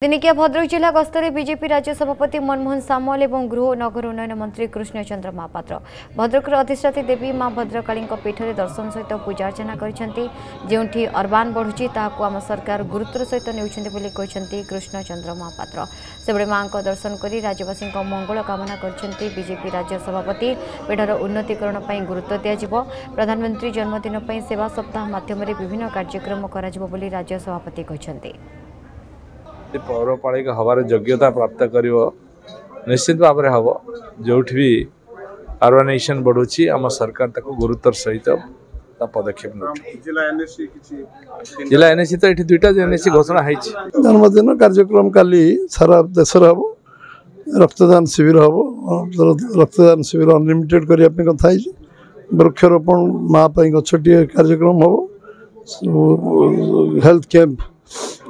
दिनिकिया भद्रक जिला गस्तरे बीजेपी राज्य सभापति मनमोहन सामल और गृह और नगर उन्नयन मंत्री कृष्णचंद्र महापात्र भद्रक अधिष्ठात्री देवी माँ भद्रकाली पीठ में दर्शन सहित पूजार्चना करठी अर्बान बढ़ुची ताकू आम सरकार गुरुत्वर सहित नेउछन्ति कृष्णचंद्र महापात्र सेबड़े माँ दर्शन कर राज्यवासी मंगल कामना करछन्ति। बीजेपी राज्य सभापति पीठर उन्नतीकरण पर गुरुत्व दिज्व प्रधानमंत्री जन्मदिन पर सेवा सप्ताह माध्यम विभिन्न कार्यक्रम कर राज्य सभापति कहते। पौरपालिका हबार योग्यता प्राप्त कर निश्चित भाव में हम जो भी अर्बानाइजेशन बढ़ुची आम सरकार गुरुत्वर सहित पदक्षेप जिला एनएसी तो ये दुईटा एनएसी घोषणा है। जन्मदिन कार्यक्रम काली सारा देश हम रक्तदान शिविर हम रक्तदान शिविर अनलिमिटेड करने कथा वृक्षरोपण माँ गछटी कार्यक्रम हम हेल्थ कैंप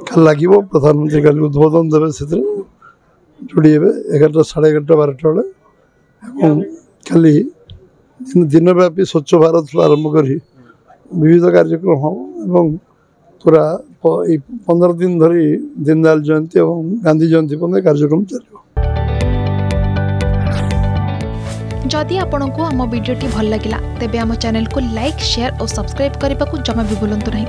कल लगे प्रधानमंत्री कल उद्बोधन देवे से जोड़ी 11टा 11:30 12टा बेले खाली दिनव्यापी स्वच्छ भारत आरंभ कर विविध कार्यक्रम हम पूरा 15 दिन धरी दीनदयाल जयंती और गांधी जयंती पर्यंत कार्यक्रम चलो। जदि आपंक आम भिडी भल लगा तेब आम चैनल को लाइक शेयर और सब्सक्राइब करने को जमा भी भूलु नहीं।